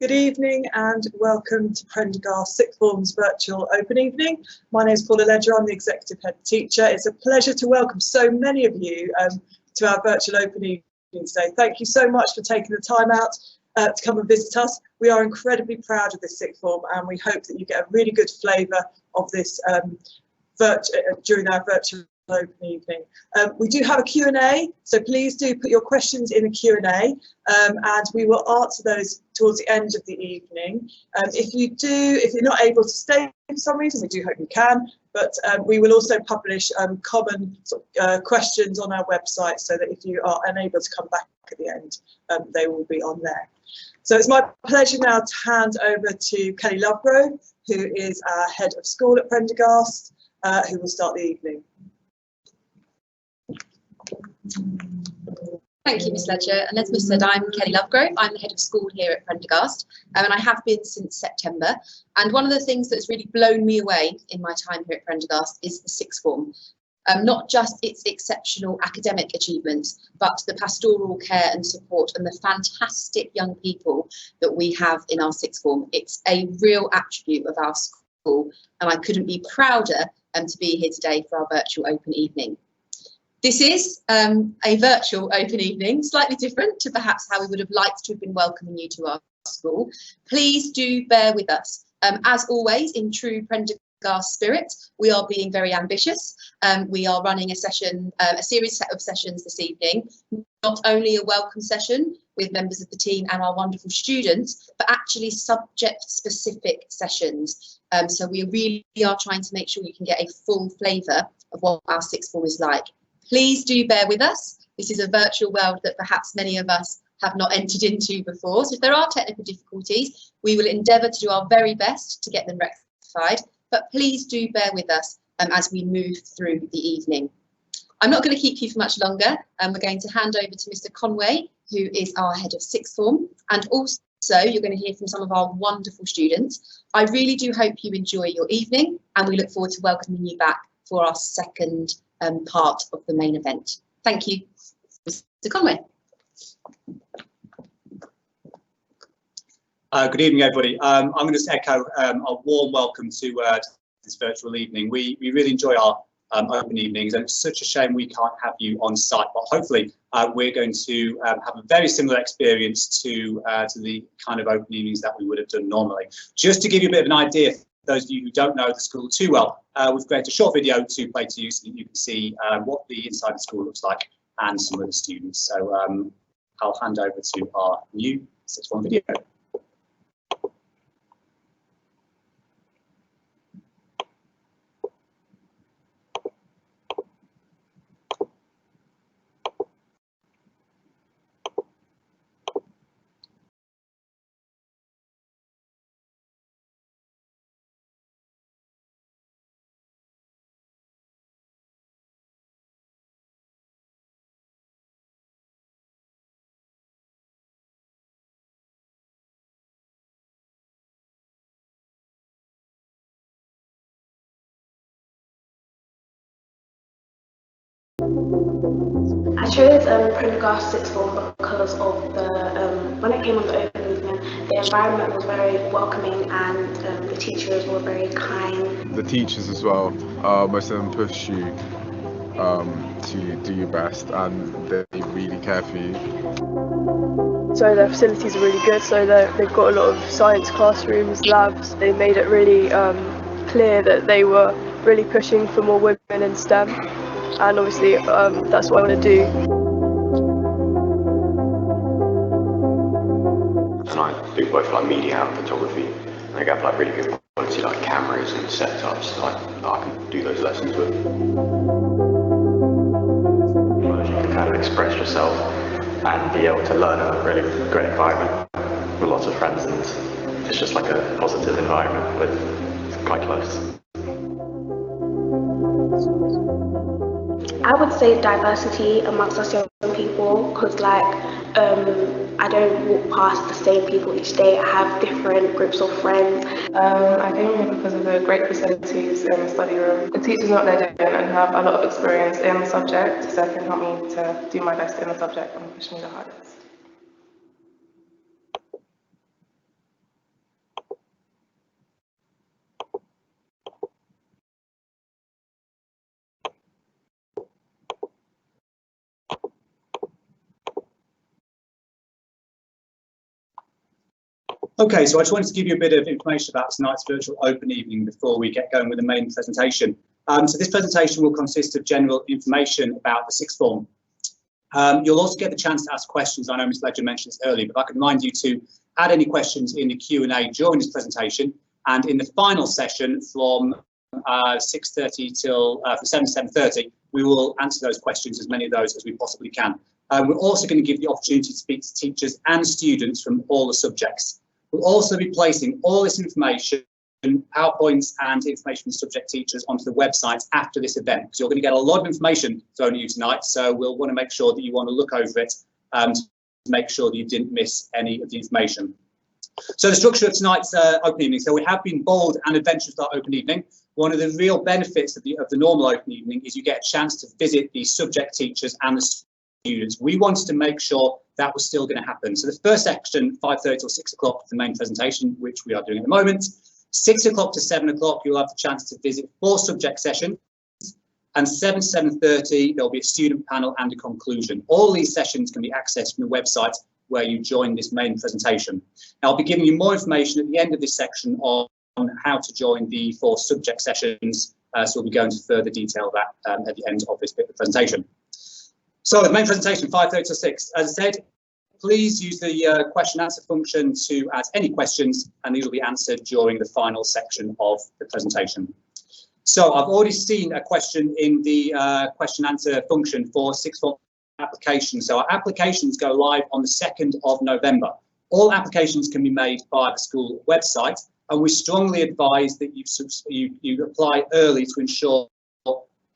Good evening and welcome to Prendergast Sixth Form's virtual open evening. My name is Paula Ledger, I'm the Executive Head Teacher. It's a pleasure to welcome so many of you to our virtual open evening today. Thank you so much for taking the time out to come and visit us. We are incredibly proud of this sixth form and we hope that you get a really good flavour of this during our virtual open evening. We do have a Q&A, so please do put your questions in the Q&A and we will answer those towards the end of the evening. If you're not able to stay for some reason, we do hope you can, but we will also publish common questions on our website so that if you are unable to come back at the end, they will be on there. So it's my pleasure now to hand over to Kelly Lovegrove, who is our Head of School at Prendergast, who will start the evening. Thank you, Ms Ledger. And as Ms said, I'm Kelly Lovegrove. I'm the Head of School here at Prendergast, and I have been since September. And one of the things that's really blown me away in my time here at Prendergast is the sixth form. Not just its exceptional academic achievements, but the pastoral care and support and the fantastic young people that we have in our sixth form. It's a real attribute of our school, and I couldn't be prouder to be here today for our virtual open evening. This is a virtual open evening, slightly different to perhaps how we would have liked to have been welcoming you to our school. Please do bear with us. As always, in true Prendergast spirit, we are being very ambitious. We are running a series of sessions this evening, not only a welcome session with members of the team and our wonderful students, but actually subject-specific sessions. So we really are trying to make sure you can get a full flavour of what our sixth form is like. Please do bear with us. This is a virtual world that perhaps many of us have not entered into before. So if there are technical difficulties, we will endeavour to do our very best to get them rectified. But please do bear with us as we move through the evening. I'm not going to keep you for much longer. We're going to hand over to Mr Conway, who is our Head of Sixth Form. And also you're going to hear from some of our wonderful students. I really do hope you enjoy your evening and we look forward to welcoming you back for our second part of the main event. Thank you, Mr Conway. Good evening, everybody. I'm going to just echo a warm welcome to this virtual evening. We really enjoy our open evenings, and it's such a shame we can't have you on site, but hopefully we're going to have a very similar experience to the kind of open evenings that we would have done normally. Just to give you a bit of an idea, those of you who don't know the school too well, we've created a short video to play to you so that you can see what the inside of the school looks like and some of the students. So I'll hand over to our new sixth form video. I chose Prendergast Sixth Form because of when I came on the open evening, the environment was very welcoming and the teachers were very kind. The teachers as well, most of them push you to do your best and they really care for you. So their facilities are really good, so they've got a lot of science classrooms, labs. They made it really clear that they were really pushing for more women in STEM, and obviously that's what I want to do. And I do both like media and photography, and I get like really good quality like cameras and setups that I can do those lessons with. You can kind of express yourself and be able to learn in a really great environment with lots of friends, and it's just like a positive environment, but it's quite close. I would say diversity amongst us young people, because like I don't walk past the same people each day. I have different groups of friends. I came here because of the great facilities in the study room. The teachers know what they're doing and have a lot of experience in the subject, so they can help me to do my best in the subject and push me the hardest. Okay, so I just wanted to give you a bit of information about tonight's virtual open evening before we get going with the main presentation. So this presentation will consist of general information about the sixth form. You'll also get the chance to ask questions. I know Ms. Ledger mentioned this earlier, but I could remind you to add any questions in the Q&A during this presentation, and in the final session from 6:30 till from 7 to 7:30, we will answer those questions, as many of those as we possibly can. We're also going to give the opportunity to speak to teachers and students from all the subjects. We'll also be placing all this information, PowerPoints and information from subject teachers onto the website after this event, because you're going to get a lot of information thrown at you tonight, so we'll want to make sure that you want to look over it to make sure that you didn't miss any of the information. So the structure of tonight's open evening, so we have been bold and adventurous with our open evening. One of the real benefits of the normal open evening is you get a chance to visit the subject teachers and the students. We wanted to make sure that was still going to happen. So the first section, 5:30 till 6 o'clock, the main presentation, which we are doing at the moment. 6 o'clock to 7 o'clock, you'll have the chance to visit 4 subject sessions, and 7 to 7:30, there'll be a student panel and a conclusion. All these sessions can be accessed from the website where you join this main presentation. Now, I'll be giving you more information at the end of this section on how to join the 4 subject sessions, so we'll be going into further detail of that at the end of this bit of the presentation. So the main presentation, 5:30 to 6, as I said, please use the question answer function to ask any questions, and these will be answered during the final section of the presentation. So I've already seen a question in the question answer function for sixth form applications. So our applications go live on the 2nd of November. All applications can be made via the school website, and we strongly advise that you apply early to ensure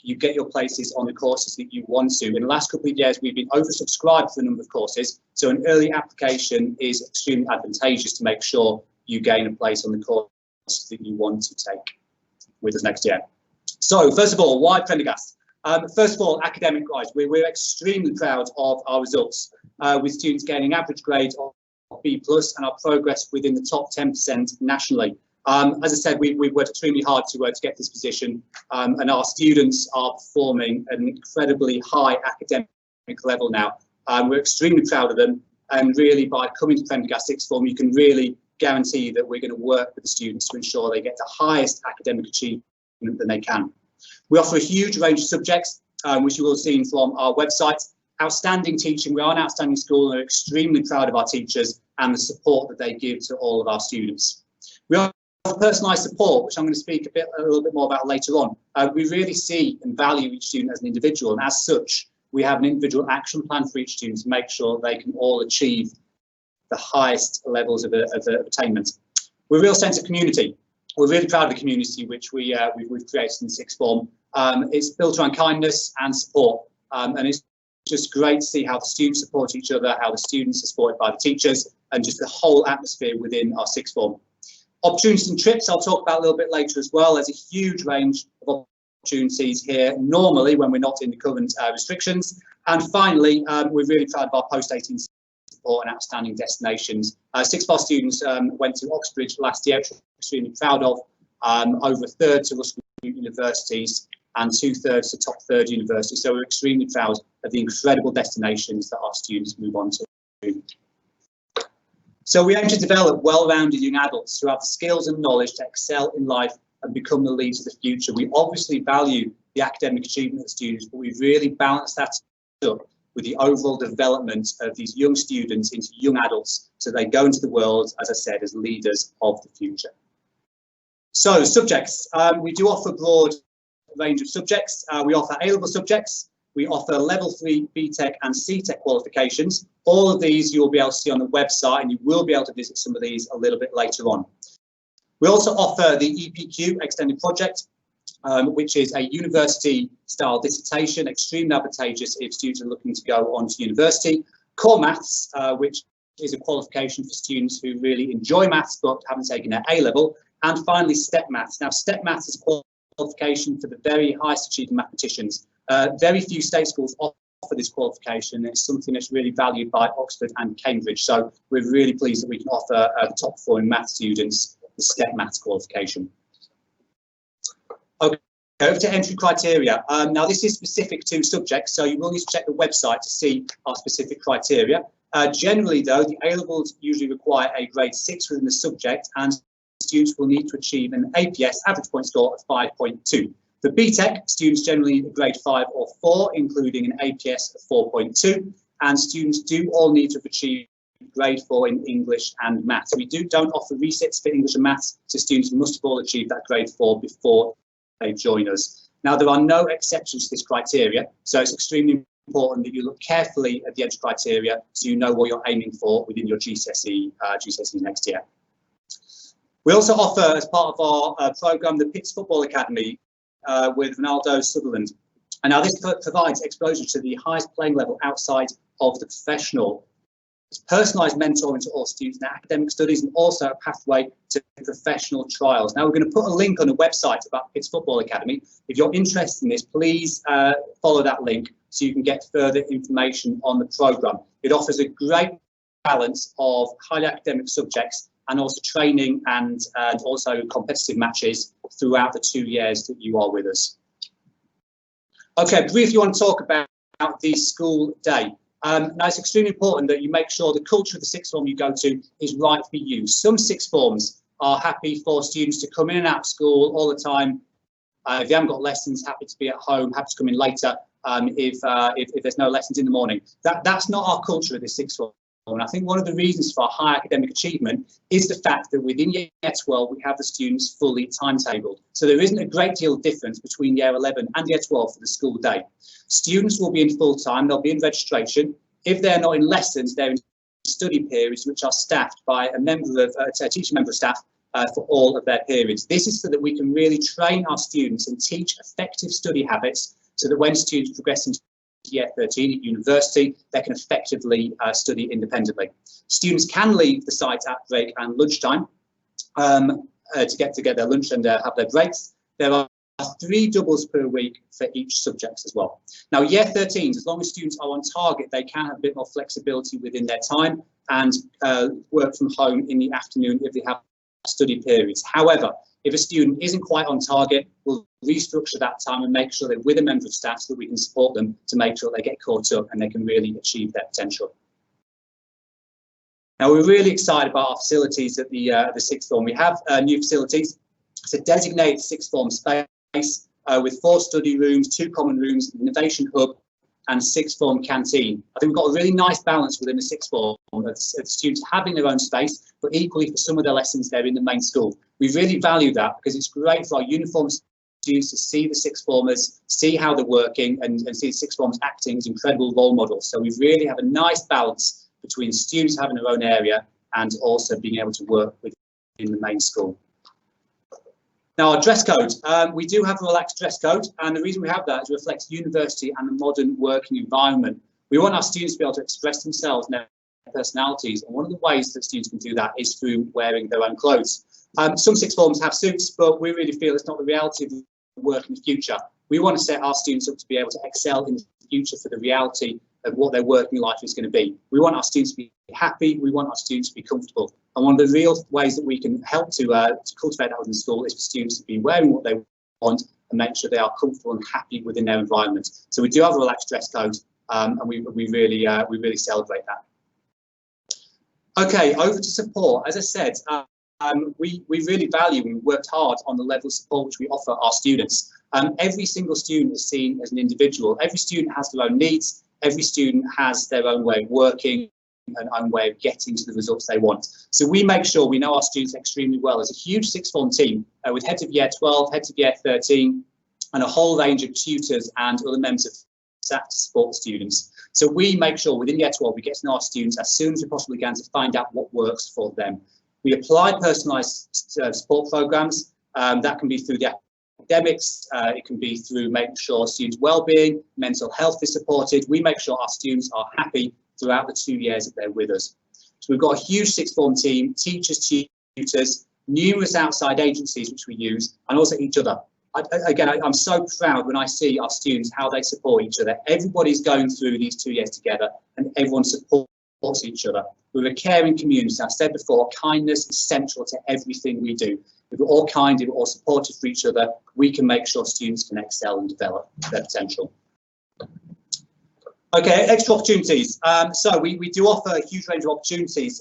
you get your places on the courses that you want to. In the last couple of years, we've been oversubscribed for the number of courses, so an early application is extremely advantageous to make sure you gain a place on the course that you want to take with us next year. So first of all, why Prendergast? First of all, academic-wise, we're extremely proud of our results, with students gaining average grades of B+ and our progress within the top 10% nationally. As I said, we've worked extremely hard to get this position, and our students are performing at an incredibly high academic level now. We're extremely proud of them, and really by coming to Prendergast sixth form, you can really guarantee that we're going to work with the students to ensure they get the highest academic achievement that they can. We offer a huge range of subjects, which you will have seen from our website. Outstanding teaching. We are an outstanding school, and we're extremely proud of our teachers and the support that they give to all of our students. We offer personalised support, which I'm going to speak a little bit more about later on. We really see and value each student as an individual, and as such, we have an individual action plan for each student to make sure they can all achieve the highest levels of attainment. We're a real sense of community. We're really proud of the community which we've created in sixth form. It's built around kindness and support, and it's just great to see how the students support each other, how the students are supported by the teachers, and just the whole atmosphere within our sixth form. Opportunities and trips I'll talk about a little bit later as well. There's a huge range of opportunities here, normally when we're not in the current restrictions. And finally, we're really proud of our post-18 support and outstanding destinations. 6 of our students went to Oxbridge last year, which we're extremely proud of. Over a third to Russell universities and 2/3 to top third universities. So we're extremely proud of the incredible destinations that our students move on to. So we aim to develop well-rounded young adults who have the skills and knowledge to excel in life and become the leaders of the future. We obviously value the academic achievement of the students, but we really balance that up with the overall development of these young students into young adults, so they go into the world, as I said, as leaders of the future. So subjects, we do offer a broad range of subjects. We offer A-level subjects. We offer level 3 BTEC and CTEC qualifications. All of these you will be able to see on the website, and you will be able to visit some of these a little bit later on. We also offer the Epq Extended Project, which is a university-style dissertation, extremely advantageous if students are looking to go on to university. Core Maths, which is a qualification for students who really enjoy maths but haven't taken their A-level. And finally, Step Maths. Now, Step Maths is a qualification for the very highest achieving mathematicians. Very few state schools offer this qualification. It's something that's really valued by Oxford and Cambridge. So we're really pleased that we can offer the top performing math students the Step Maths qualification. Okay, over to entry criteria. Now this is specific to subjects, so you will need to check the website to see our specific criteria. Generally, though, the A-levels usually require a grade 6 within the subject, and students will need to achieve an APS average point score of 5.2. For BTEC, students generally need a grade 5 or 4, including an APS of 4.2, and students do all need to achieve grade 4 in English and maths. We don't offer resits for English and maths, so students must have all achieved that grade 4 before they join us. Now, there are no exceptions to this criteria, so it's extremely important that you look carefully at the EDGE criteria so you know what you're aiming for within your GCSE next year. We also offer, as part of our programme, the Pitts Football Academy with Ronaldo Sutherland. And now this provides exposure to the highest playing level outside of the professional. It's personalised mentoring to all students in their academic studies and also a pathway to professional trials. Now, we're going to put a link on the website about Pitts Football Academy. If you're interested in this, please follow that link so you can get further information on the programme. It offers a great balance of highly academic subjects and also training and also competitive matches throughout the 2 years that you are with us. Okay, briefly want to talk about the school day. Now, it's extremely important that you make sure the culture of the sixth form you go to is right for you. Some sixth forms are happy for students to come in and out of school all the time. If they haven't got lessons, happy to be at home, happy to come in later if there's no lessons in the morning. That's not our culture at the sixth form. And I think one of the reasons for high academic achievement is the fact that within year 12 we have the students fully timetabled. So there isn't a great deal of difference between year 11 and year 12 for the school day. Students will be in full time, they'll be in registration. If they're not in lessons, they're in study periods which are staffed by a teaching member of staff for all of their periods. This is so that we can really train our students and teach effective study habits so that when students progress into year 13 at university, they can effectively study independently. Students can leave the site at break and lunchtime to get their lunch and have their breaks. There are 3 doubles per week for each subject as well. Now, year 13s, as long as students are on target, they can have a bit more flexibility within their time and work from home in the afternoon if they have study periods. However, if a student isn't quite on target, we'll restructure that time and make sure they're with a member of staff so that we can support them to make sure they get caught up and they can really achieve their potential. Now, we're really excited about our facilities at the sixth form. We have new facilities. It's a designated sixth form space with 4 study rooms, 2 common rooms, an innovation hub, and sixth form canteen. I think we've got a really nice balance within the sixth form of students having their own space, but equally for some of their lessons they're in the main school. We really value that because it's great for our uniform students to see the sixth formers, see how they're working, and see the sixth formers acting as incredible role models. So we really have a nice balance between students having their own area and also being able to work within the main school. Now, our dress code, we do have a relaxed dress code, and the reason we have that is it reflects university and the modern working environment. We want our students to be able to express themselves and their personalities, and one of the ways that students can do that is through wearing their own clothes. Some sixth forms have suits, but we really feel it's not the reality of work in the future. We want to set our students up to be able to excel in the future for the reality of what their working life is going to be. We want our students to be happy, we want our students to be comfortable. And one of the real ways that we can help to cultivate that within school is for students to be wearing what they want and make sure they are comfortable and happy within their environment. So we do have a relaxed dress code, and we really celebrate that. Okay, over to support. As I said, we really value and worked hard on the level of support which we offer our students. Every single student is seen as an individual. Every student has their own needs. Every student has their own way of working and own way of getting to the results they want. So we make sure we know our students extremely well. As a huge sixth form team with heads of year 12, heads of year 13, and a whole range of tutors and other members of staff to support students. So we make sure within year 12 we get to know our students as soon as we possibly can to find out what works for them. We apply personalised support programmes. That can be through the academics, it can be through making sure students' well-being, mental health is supported. We make sure our students are happy throughout the 2 years that they're with us. So we've got a huge sixth form team, teachers, tutors, numerous outside agencies which we use, and also each other. I'm so proud when I see our students, how they support each other. Everybody's going through these 2 years together and everyone supports each other. We're a caring community. I've said before, kindness is central to everything we do. If we're all kind, if we're all supportive for each other, we can make sure students can excel and develop their potential. Okay, extra opportunities. So we do offer a huge range of opportunities.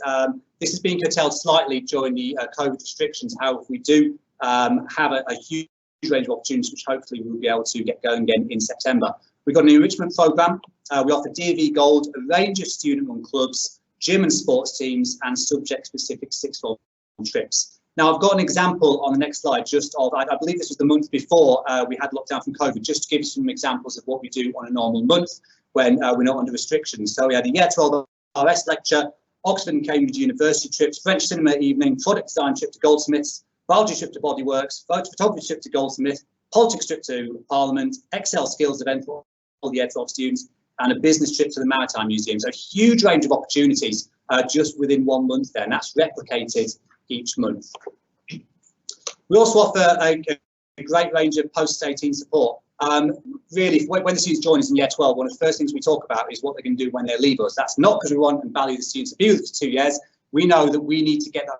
This has been curtailed slightly during the COVID restrictions. However, we do have a huge range of opportunities, which hopefully we'll be able to get going again in September. We've got an enrichment programme. We offer DV Gold, a range of student-run clubs, gym and sports teams, and subject-specific sixth form trips. Now, I've got an example on the next slide just of, I believe this was the month before we had lockdown from COVID, just to give you some examples of what we do on a normal month when we're not under restrictions. So we had a Year 12 RS lecture, Oxford and Cambridge University trips, French cinema evening, product design trip to Goldsmiths, biology trip to Bodyworks, photography trip to Goldsmith, politics trip to Parliament, Excel skills event for all the Year 12 students, and a business trip to the Maritime Museum. So a huge range of opportunities just within 1 month there, and that's replicated each month. We also offer a great range of post-18 support. Really, when the students join us in Year 12, one of the first things we talk about is what they're going to do when they leave us. That's not because we want and value the students to be with us for 2 years. We know that we need to get that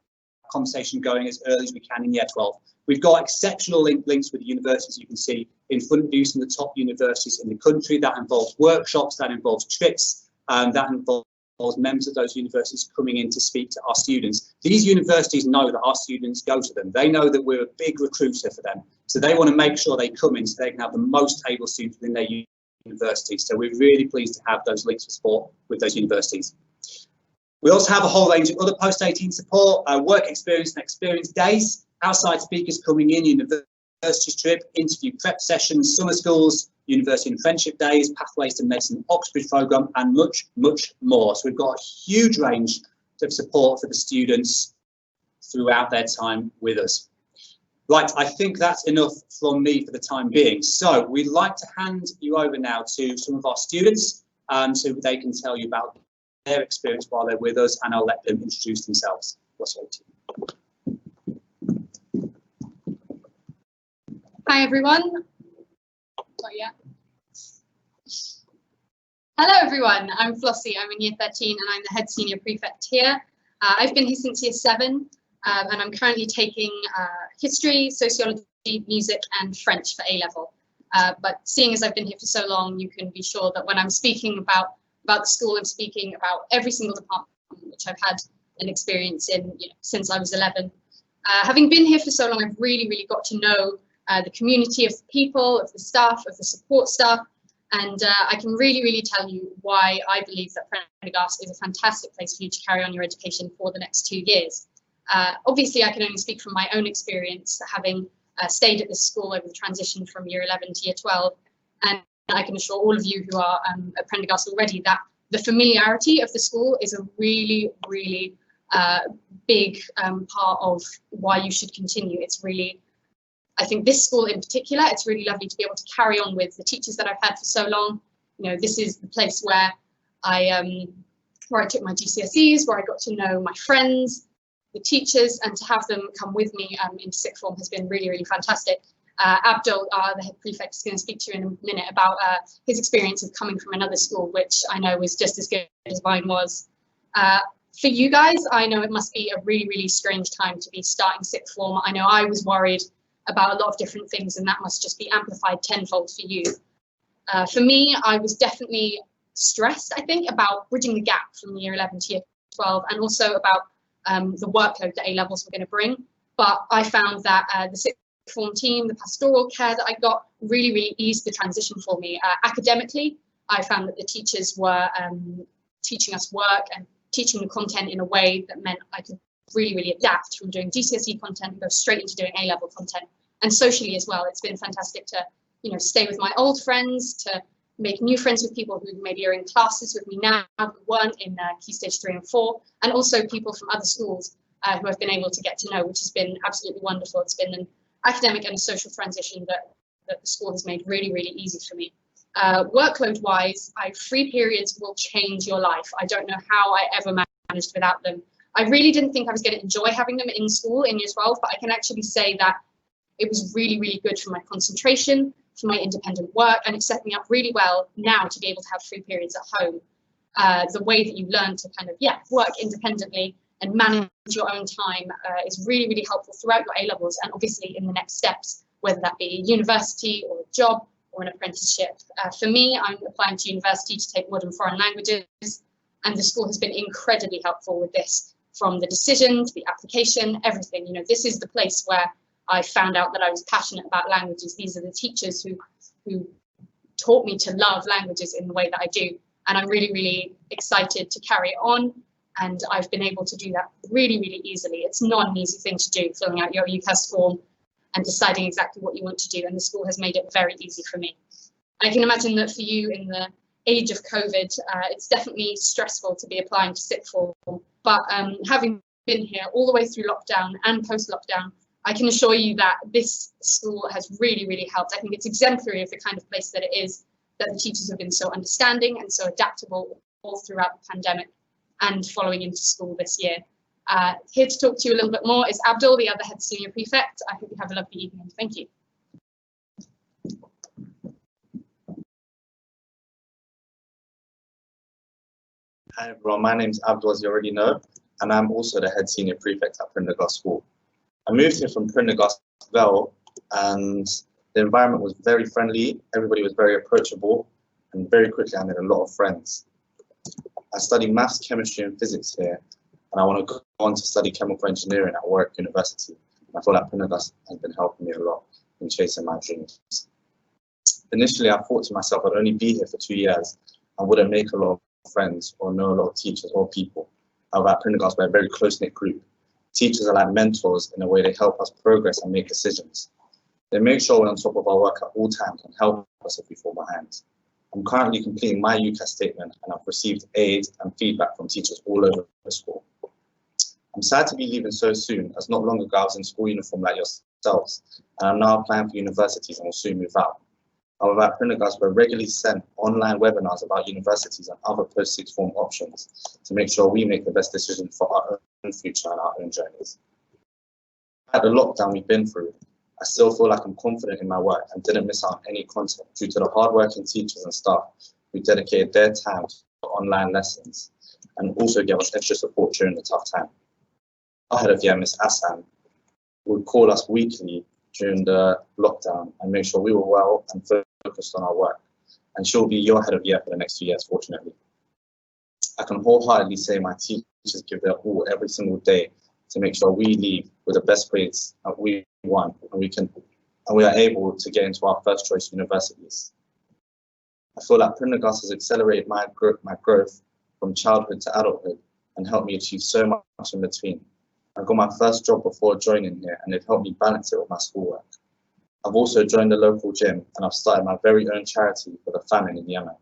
conversation going as early as we can in Year 12. We've got exceptional links with the universities. You can see in front of you some of the top universities in the country. That involves workshops, that involves trips, that involves members of those universities coming in to speak to our students. These universities know that our students go to them. They know that we're a big recruiter for them. So they want to make sure they come in so they can have the most able students within their universities. So we're really pleased to have those links for support with those universities. We also have a whole range of other post-18 support, work experience and experience days, outside speakers coming in, university trip, interview prep sessions, summer schools, university and friendship days, pathways to medicine, Oxbridge programme, and much, much more. So we've got a huge range of support for the students throughout their time with us. Right, I think that's enough from me for the time being. So we'd like to hand you over now to some of our students so they can tell you about their experience while they're with us, and I'll let them introduce themselves. What's your team? Hi everyone. Not yet. Hello everyone, I'm Flossie, I'm in Year 13 and I'm the head senior prefect here. I've been here since Year 7 and I'm currently taking history, sociology, music and French for A-level. But seeing as I've been here for so long, you can be sure that when I'm speaking about the school, I'm speaking about every single department which I've had an experience in since I was 11. Having been here for so long, I've really got to know the community of the people, of the staff, of the support staff, and I can really tell you why I believe that Prendergast is a fantastic place for you to carry on your education for the next 2 years. Obviously, I can only speak from my own experience, having stayed at this school over the transition from Year 11 to Year 12, and I can assure all of you who are at Prendergast already that the familiarity of the school is a really big part of why you should continue. It's really, I think this school in particular, it's really lovely to be able to carry on with the teachers that I've had for so long. This is the place where I took my GCSEs, where I got to know my friends, the teachers, and to have them come with me into sixth form has been really fantastic. Abdul, the head prefect, is going to speak to you in a minute about his experience of coming from another school, which I know was just as good as mine was. For you guys, I know it must be a really strange time to be starting sixth form. I know I was worried about a lot of different things, and that must just be amplified tenfold for you. For me, I was definitely stressed, I think, about bridging the gap from Year 11 to Year 12, and also about the workload that A-levels were going to bring. But I found that the sixth form team, the pastoral care that I got really eased the transition for me. Academically, I found that the teachers were teaching us work and teaching the content in a way that meant I could really adapt from doing GCSE content and go straight into doing A-level content. And socially as well, it's been fantastic to stay with my old friends, to make new friends with people who maybe are in classes with me now who weren't in Key Stage 3 and 4, and also people from other schools who I've been able to get to know, which has been absolutely wonderful. It's been an academic and a social transition that the school has made really easy for me. Workload wise, free periods will change your life. I don't know how I ever managed without them. I really didn't think I was going to enjoy having them in school in Year 12, but I can actually say that it was really good for my concentration, for my independent work, and it set me up really well now to be able to have free periods at home. The way that you learn to kind of work independently and manage your own time is really helpful throughout your A-levels, and obviously in the next steps, whether that be university or a job or an apprenticeship. For me, I'm applying to university to take modern foreign languages, and the school has been incredibly helpful with this, from the decision to the application, everything. You know, this is the place where I found out that I was passionate about languages. These are the teachers who taught me to love languages in the way that I do. And I'm really, really excited to carry it on. And I've been able to do that really, really easily. It's not an easy thing to do, filling out your Ucas form and deciding exactly what you want to do. And the school has made it very easy for me. I can imagine that for you in the age of COVID, it's definitely stressful to be applying to sixth form. But having been here all the way through lockdown and post-lockdown, I can assure you that this school has really, really helped. I think it's exemplary of the kind of place that it is, that the teachers have been so understanding and so adaptable all throughout the pandemic and following into school this year. Here to talk to you a little bit more is Abdul, the other head senior prefect. I hope you have a lovely evening. Thank you. Hi everyone, my name is Abdul, as you already know, and I'm also the head senior prefect at Prendergast School. I moved here from Prendergast Vale, and the environment was very friendly, everybody was very approachable, and very quickly I made a lot of friends. I studied maths, chemistry and physics here, and I want to go on to study chemical engineering at Warwick University. I feel like Prendergast has been helping me a lot in chasing my dreams. Initially, I thought to myself I'd only be here for 2 years and wouldn't make a lot of friends or know a lot of teachers or people. However, at Prendergast, we're a very close-knit group. Teachers are like mentors in a way. They help us progress and make decisions. They make sure we're on top of our work at all times and help us if we fall behind. I'm currently completing my Ucas Statement, and I've received aid and feedback from teachers all over the school. I'm sad to be leaving so soon, as not long ago I was in school uniform like yourselves, and I'm now applying for universities and will soon move out. However, at Prendergast, we're regularly sent online webinars about universities and other post-sixth form options to make sure we make the best decision for our own future and our own journeys. At the lockdown we've been through, I still feel like I'm confident in my work and didn't miss out on any content due to the hardworking teachers and staff who dedicated their time to online lessons and also gave us extra support during the tough time. Our head of year, Miss Assan, would call us weekly during the lockdown and make sure we were well and focused on our work. And she'll be your head of year for the next few years, fortunately. I can wholeheartedly say my teachers give their all every single day to make sure we leave with the best grades that we want, and we are able to get into our first choice universities. I feel like Prendergast has accelerated my growth from childhood to adulthood and helped me achieve so much in between. I got my first job before joining here, and they've helped me balance it with my schoolwork. I've also joined the local gym, and I've started my very own charity for the famine in Yemen.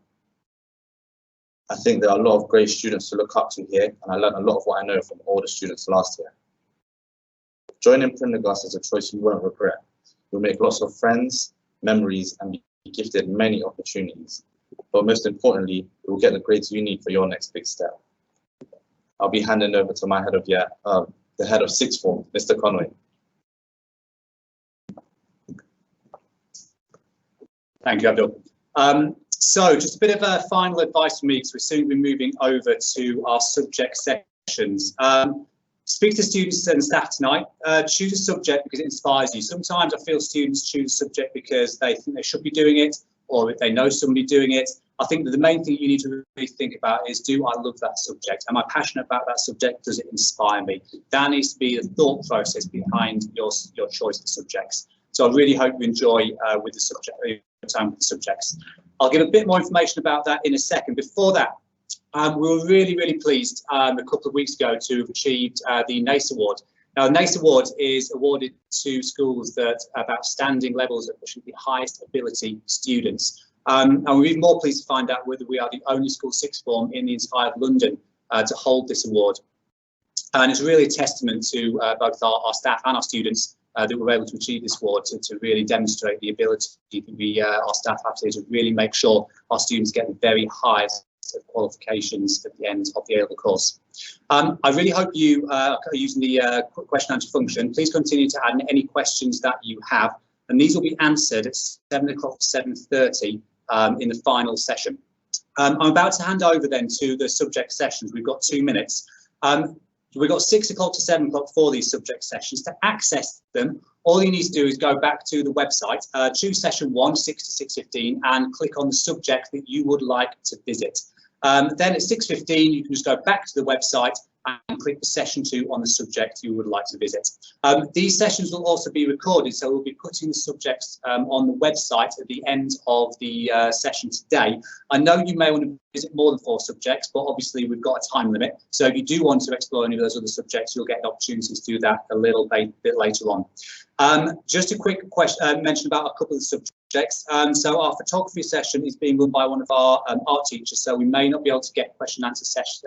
I think there are a lot of great students to look up to here, and I learned a lot of what I know from all the students last year. Joining Prendergast is a choice you won't regret. You'll make lots of friends, memories, and be gifted many opportunities. But most importantly, you'll get the grades you need for your next big step. I'll be handing over to my head of year, the head of sixth form, Mr. Conway. Thank you, Abdul. So just a bit of final advice from me, because we're soon be moving over to our subject sections. Speak to students and staff tonight. Choose a subject because it inspires you. Sometimes I feel students choose a subject because they think they should be doing it, or if they know somebody doing it. I think that the main thing you need to really think about is, do I love that subject? Am I passionate about that subject? Does it inspire me? That needs to be the thought process behind your choice of subjects. So I really hope you enjoy with the subject, time with the subjects. I'll give a bit more information about that in a second. Before that, we were really, really pleased a couple of weeks ago to have achieved the NACE Award. Now, the NACE Award is awarded to schools that have outstanding levels of the highest ability students. And we're even more pleased to find out whether we are the only school sixth form in the entire of London to hold this award. And it's really a testament to both our staff and our students that we're able to achieve this award, to really demonstrate the ability that our staff have to really make sure our students get the very highest of qualifications at the end of the A-level course. I really hope you are using the question answer function. Please continue to add any questions that you have, and these will be answered at 7 o'clock to 7:30 in the final session. I'm about to hand over then to the subject sessions. We've got 2 minutes. We've got 6 o'clock to 7 o'clock for these subject sessions. To access them, all you need to do is go back to the website, choose session 1, 6 to 6:15, and click on the subject that you would like to visit. Then at 6:15, you can just go back to the website and click the session 2 on the subject you would like to visit. These sessions will also be recorded, so we'll be putting the subjects on the website at the end of the session today. I know you may want to visit more than 4 subjects, but obviously we've got a time limit. So if you do want to explore any of those other subjects, you'll get an opportunity to do that a little bit later on. Just a quick question, mention about a couple of the subjects. So our photography session is being run by one of our art teachers, so we may not be able to get question and answer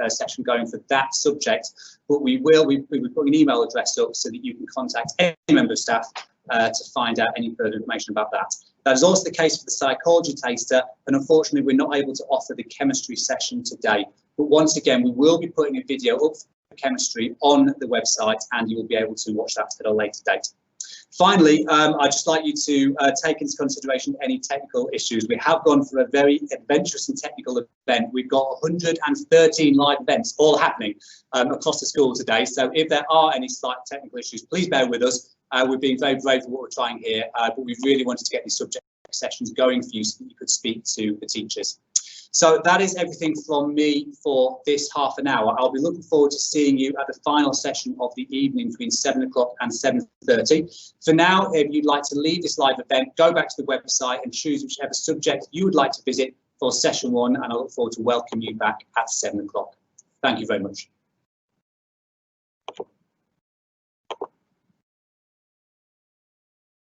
session going for that subject, but we will. We're putting an email address up so that you can contact any member of staff to find out any further information about that. That is also the case for the psychology taster, and unfortunately we're not able to offer the chemistry session today. But once again, we will be putting a video up for chemistry on the website, and you will be able to watch that at a later date. Finally, I'd just like you to take into consideration any technical issues. We have gone for a very adventurous and technical event. We've got 113 live events all happening across the school today. So if there are any slight technical issues, please bear with us. We're being very brave for what we're trying here, but we really wanted to get these subject sessions going for you so that you could speak to the teachers. So that is everything from me for this half an hour. I'll be looking forward to seeing you at the final session of the evening between 7 o'clock and 7:30. For now, if you'd like to leave this live event, go back to the website and choose whichever subject you would like to visit for session 1, and I look forward to welcoming you back at 7 o'clock. Thank you very much.